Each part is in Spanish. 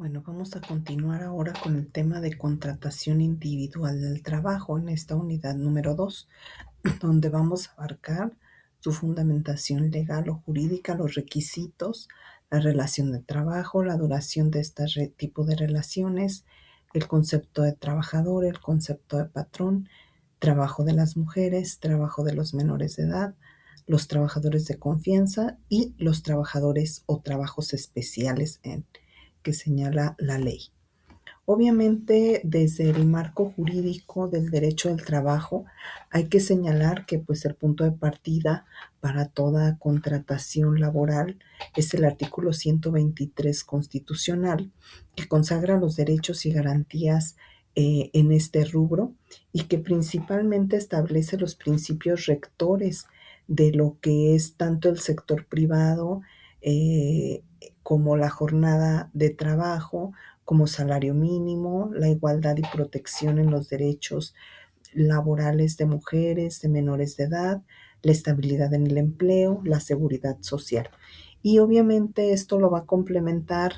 Bueno, vamos a continuar ahora con el tema de contratación individual del trabajo en esta unidad número 2, donde vamos a abarcar su fundamentación legal o jurídica, los requisitos, la relación de trabajo, la duración de este tipo de relaciones, el concepto de trabajador, el concepto de patrón, trabajo de las mujeres, trabajo de los menores de edad, los trabajadores de confianza y los trabajadores o trabajos especiales que señala la ley. Obviamente, desde el marco jurídico del derecho del trabajo, hay que señalar que pues el punto de partida para toda contratación laboral es el artículo 123 constitucional, que consagra los derechos y garantías en este rubro y que principalmente establece los principios rectores de lo que es tanto el sector privado como la jornada de trabajo, como salario mínimo, la igualdad y protección en los derechos laborales de mujeres, de menores de edad, la estabilidad en el empleo, la seguridad social. Y obviamente esto lo va a complementar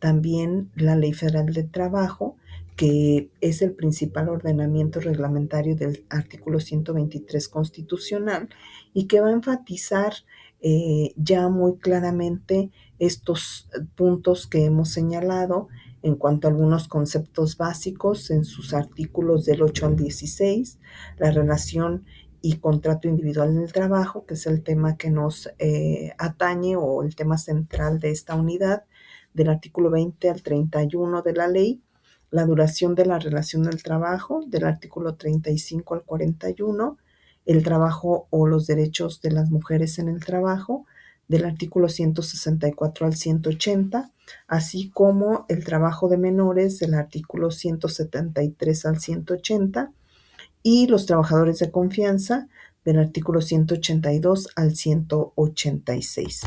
también la Ley Federal del Trabajo, que es el principal ordenamiento reglamentario del artículo 123 constitucional y que va a enfatizar ya muy claramente estos puntos que hemos señalado en cuanto a algunos conceptos básicos en sus artículos del 8 al 16, la relación y contrato individual en el trabajo, que es el tema que nos atañe o el tema central de esta unidad, del artículo 20 al 31 de la ley, la duración de la relación del trabajo, del artículo 35 al 41, el trabajo o los derechos de las mujeres en el trabajo, del artículo 164 al 180, así como el trabajo de menores del artículo 173 al 180 y los trabajadores de confianza del artículo 182 al 186.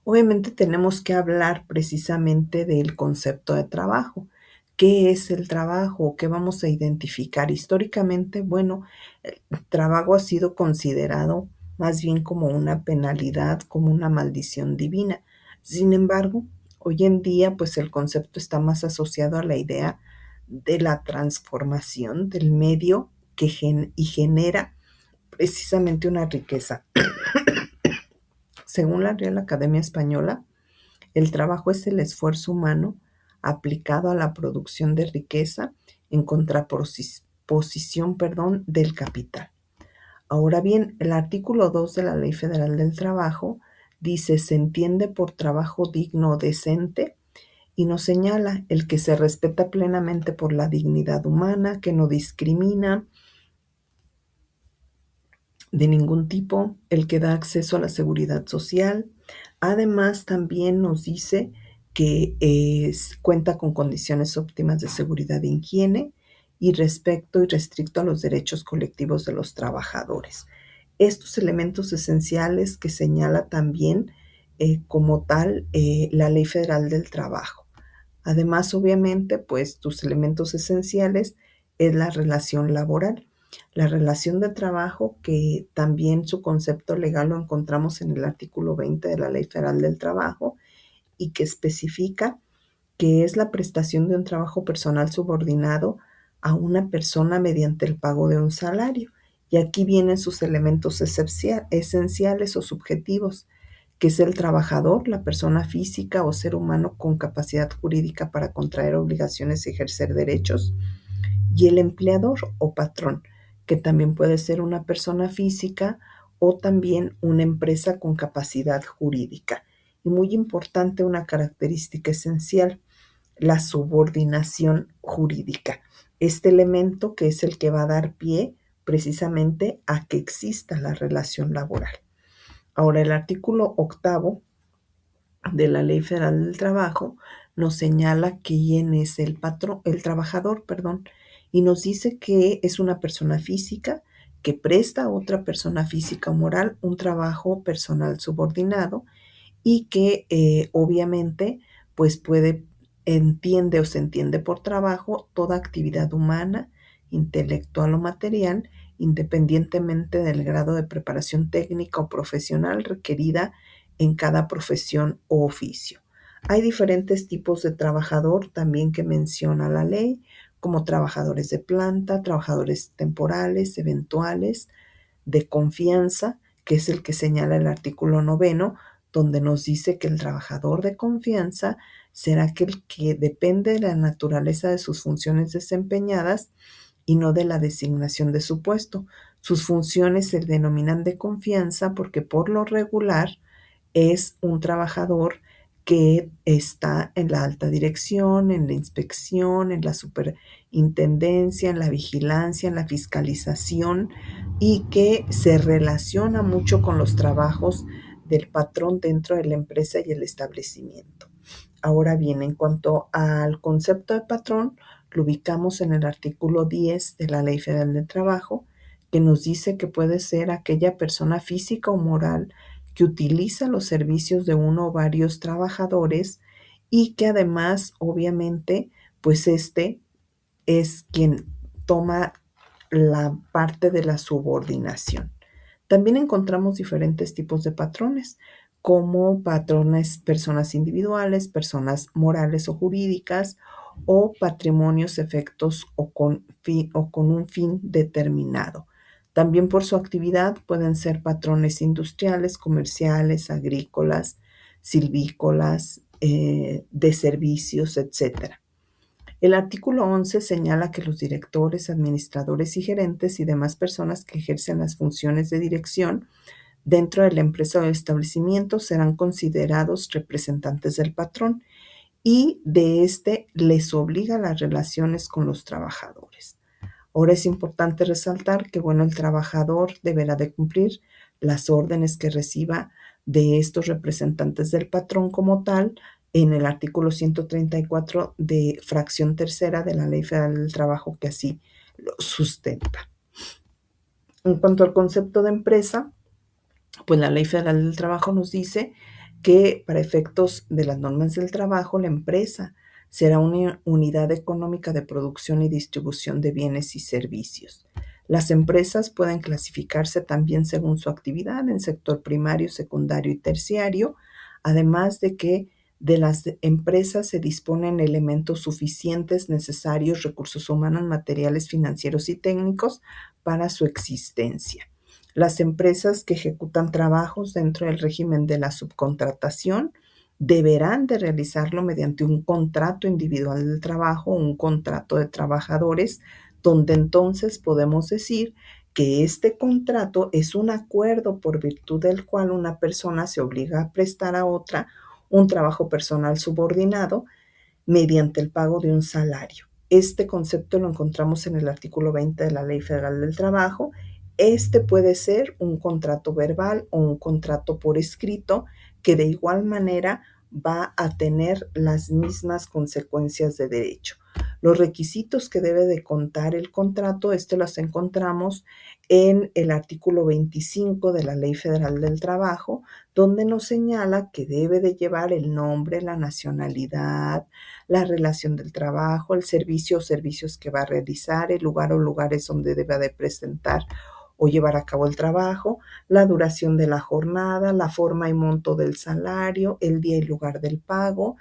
Obviamente tenemos que hablar precisamente del concepto de trabajo. ¿Qué es el trabajo? ¿Qué vamos a identificar? Históricamente, bueno, el trabajo ha sido considerado más bien como una penalidad, como una maldición divina. Sin embargo, hoy en día, pues el concepto está más asociado a la idea de la transformación del medio y genera precisamente una riqueza. Según la Real Academia Española, el trabajo es el esfuerzo humano aplicado a la producción de riqueza en contraposición, del capital. Ahora bien, el artículo 2 de la Ley Federal del Trabajo dice: se entiende por trabajo digno o decente, y nos señala el que se respeta plenamente por la dignidad humana, que no discrimina de ningún tipo, el que da acceso a la seguridad social. Además, también nos dice que cuenta con condiciones óptimas de seguridad e higiene y respecto y restricto a los derechos colectivos de los trabajadores. Estos elementos esenciales que señala también como tal la Ley Federal del Trabajo. Además, obviamente, pues tus elementos esenciales es la relación laboral. La relación de trabajo, que también su concepto legal lo encontramos en el artículo 20 de la Ley Federal del Trabajo y que especifica que es la prestación de un trabajo personal subordinado a una persona mediante el pago de un salario. Y aquí vienen sus elementos esenciales o subjetivos, que es el trabajador, la persona física o ser humano con capacidad jurídica para contraer obligaciones y ejercer derechos, y el empleador o patrón, que también puede ser una persona física o también una empresa con capacidad jurídica. Y muy importante, una característica esencial, la subordinación jurídica. Este elemento que es el que va a dar pie precisamente a que exista la relación laboral. Ahora, el artículo 8 de la Ley Federal del Trabajo nos señala quién es el patrón, el trabajador, y nos dice que es una persona física que presta a otra persona física o moral un trabajo personal subordinado y que obviamente pues entiende o se entiende por trabajo toda actividad humana, intelectual o material, independientemente del grado de preparación técnica o profesional requerida en cada profesión o oficio. Hay diferentes tipos de trabajador también que menciona la ley, como trabajadores de planta, trabajadores temporales, eventuales, de confianza, que es el que señala el artículo 9, donde nos dice que el trabajador de confianza será aquel que depende de la naturaleza de sus funciones desempeñadas y no de la designación de su puesto. Sus funciones se denominan de confianza porque por lo regular es un trabajador que está en la alta dirección, en la inspección, en la superintendencia, en la vigilancia, en la fiscalización y que se relaciona mucho con los trabajos del patrón dentro de la empresa y el establecimiento. Ahora bien, en cuanto al concepto de patrón, lo ubicamos en el artículo 10 de la Ley Federal del Trabajo, que nos dice que puede ser aquella persona física o moral que utiliza los servicios de uno o varios trabajadores y que además, obviamente, pues es quien toma la parte de la subordinación. También encontramos diferentes tipos de patrones, como patrones personas individuales, personas morales o jurídicas, o patrimonios, efectos o con un fin determinado. También por su actividad pueden ser patrones industriales, comerciales, agrícolas, silvícolas, de servicios, etc. El artículo 11 señala que los directores, administradores y gerentes y demás personas que ejercen las funciones de dirección dentro de la empresa o establecimiento serán considerados representantes del patrón y de este les obliga las relaciones con los trabajadores. Ahora es importante resaltar que, bueno, el trabajador deberá de cumplir las órdenes que reciba de estos representantes del patrón como tal en el artículo 134 de fracción tercera de la Ley Federal del Trabajo, que así lo sustenta. En cuanto al concepto de empresa, pues la Ley Federal del Trabajo nos dice que para efectos de las normas del trabajo, la empresa será una unidad económica de producción y distribución de bienes y servicios. Las empresas pueden clasificarse también según su actividad en sector primario, secundario y terciario, además de que de las empresas se disponen elementos suficientes, necesarios, recursos humanos, materiales, financieros y técnicos para su existencia. Las empresas que ejecutan trabajos dentro del régimen de la subcontratación deberán de realizarlo mediante un contrato individual del trabajo, un contrato de trabajadores, donde entonces podemos decir que este contrato es un acuerdo por virtud del cual una persona se obliga a prestar a otra un trabajo personal subordinado mediante el pago de un salario. Este concepto lo encontramos en el artículo 20 de la Ley Federal del Trabajo. Este puede ser un contrato verbal o un contrato por escrito que de igual manera va a tener las mismas consecuencias de derecho. Los requisitos que debe de contar el contrato, los encontramos en el artículo 25 de la Ley Federal del Trabajo, donde nos señala que debe de llevar el nombre, la nacionalidad, la relación del trabajo, el servicio o servicios que va a realizar, el lugar o lugares donde debe de presentar o llevar a cabo el trabajo, la duración de la jornada, la forma y monto del salario, el día y lugar del pago,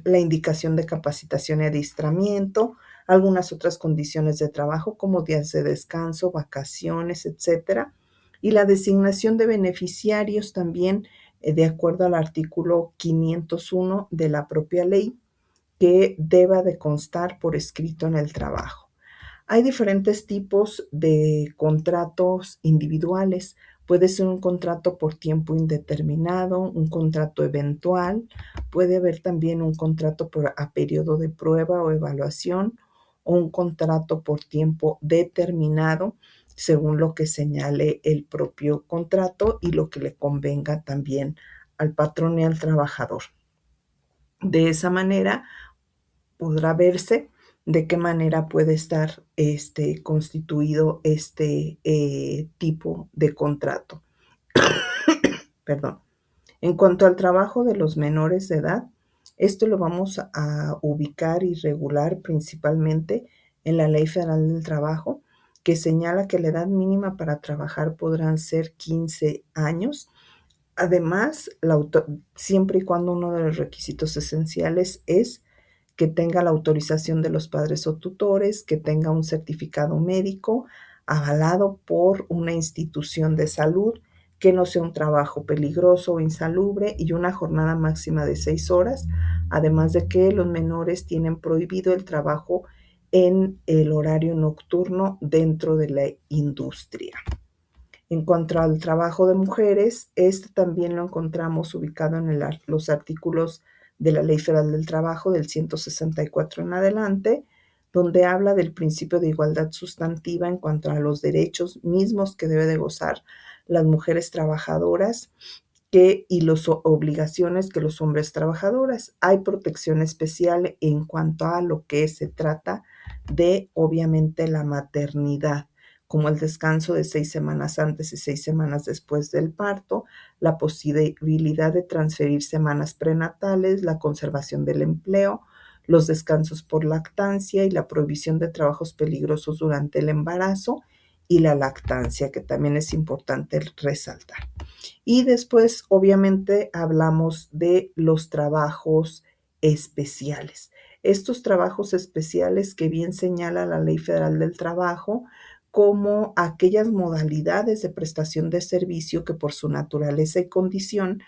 la indicación de capacitación y adiestramiento, algunas otras condiciones de trabajo como días de descanso, vacaciones, etcétera, y la designación de beneficiarios también de acuerdo al artículo 501 de la propia ley que deba de constar por escrito en el trabajo. Hay diferentes tipos de contratos individuales. Puede ser un contrato por tiempo indeterminado, un contrato eventual, puede haber también un contrato a periodo de prueba o evaluación o un contrato por tiempo determinado, según lo que señale el propio contrato y lo que le convenga también al patrón y al trabajador. De esa manera podrá verse de qué manera puede estar constituido tipo de contrato. Perdón. En cuanto al trabajo de los menores de edad, esto lo vamos a ubicar y regular principalmente en la Ley Federal del Trabajo, que señala que la edad mínima para trabajar podrán ser 15 años, Además, siempre y cuando uno de los requisitos esenciales es que tenga la autorización de los padres o tutores, que tenga un certificado médico avalado por una institución de salud, que no sea un trabajo peligroso o insalubre y una jornada máxima de 6 horas, además de que los menores tienen prohibido el trabajo en el horario nocturno dentro de la industria. En cuanto al trabajo de mujeres, este también lo encontramos ubicado en los artículos de la Ley Federal del Trabajo del 164 en adelante, donde habla del principio de igualdad sustantiva en cuanto a los derechos mismos que debe de gozar las mujeres trabajadoras y las obligaciones que los hombres trabajadores. Hay protección especial en cuanto a lo que se trata de, obviamente, la maternidad, como el descanso de 6 semanas antes y 6 semanas después del parto, la posibilidad de transferir semanas prenatales, la conservación del empleo, los descansos por lactancia y la prohibición de trabajos peligrosos durante el embarazo y la lactancia, que también es importante resaltar. Y después, obviamente, hablamos de los trabajos especiales. Estos trabajos especiales que bien señala la Ley Federal del Trabajo como aquellas modalidades de prestación de servicio que por su naturaleza y condición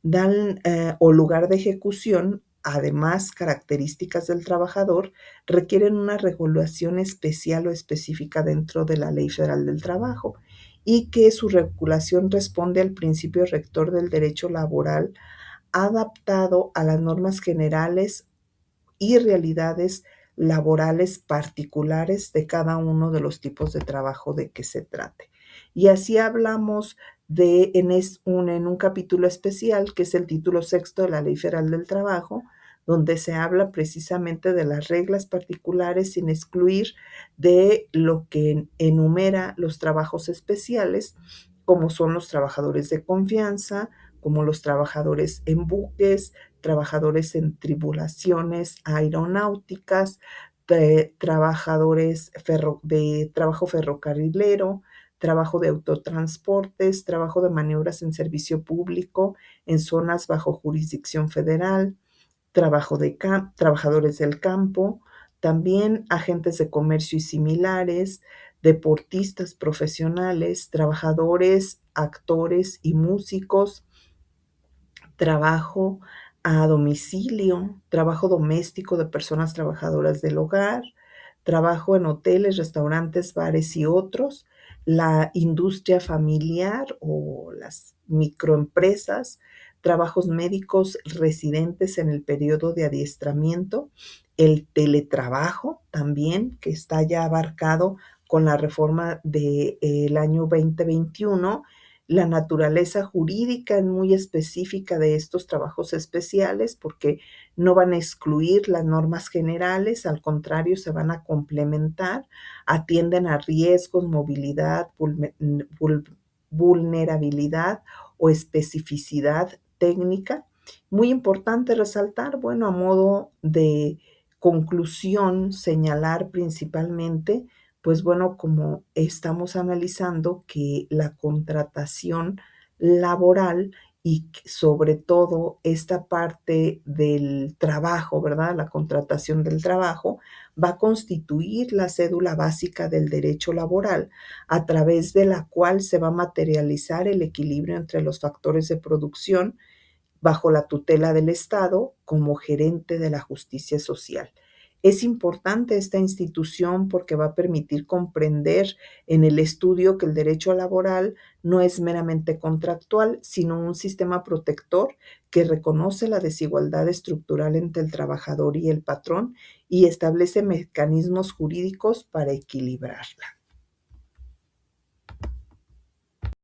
dan o lugar de ejecución, además características del trabajador, requieren una regulación especial o específica dentro de la Ley Federal del Trabajo y que su regulación responde al principio rector del derecho laboral adaptado a las normas generales y realidades laborales particulares de cada uno de los tipos de trabajo de que se trate. Y así hablamos en un capítulo especial, que es el título sexto de la Ley Federal del Trabajo, donde se habla precisamente de las reglas particulares sin excluir de lo que enumera los trabajos especiales, como son los trabajadores de confianza, como los trabajadores en buques, trabajadores en tribulaciones aeronáuticas, trabajadores de trabajo ferrocarrilero, trabajo de autotransportes, trabajo de maniobras en servicio público en zonas bajo jurisdicción federal, trabajadores del campo, también agentes de comercio y similares, deportistas profesionales, trabajadores, actores y músicos, trabajo a domicilio, trabajo doméstico de personas trabajadoras del hogar, trabajo en hoteles, restaurantes, bares y otros, la industria familiar o las microempresas, trabajos médicos residentes en el periodo de adiestramiento, el teletrabajo también, que está ya abarcado con la reforma del año 2021. La naturaleza jurídica es muy específica de estos trabajos especiales porque no van a excluir las normas generales, al contrario, se van a complementar, atienden a riesgos, movilidad, vulnerabilidad o especificidad técnica. Muy importante resaltar, bueno, a modo de conclusión, señalar principalmente pues bueno, como estamos analizando que la contratación laboral y sobre todo esta parte del trabajo, ¿verdad? La contratación del trabajo va a constituir la cédula básica del derecho laboral a través de la cual se va a materializar el equilibrio entre los factores de producción bajo la tutela del Estado como gerente de la justicia social. Es importante esta institución porque va a permitir comprender en el estudio que el derecho laboral no es meramente contractual, sino un sistema protector que reconoce la desigualdad estructural entre el trabajador y el patrón y establece mecanismos jurídicos para equilibrarla.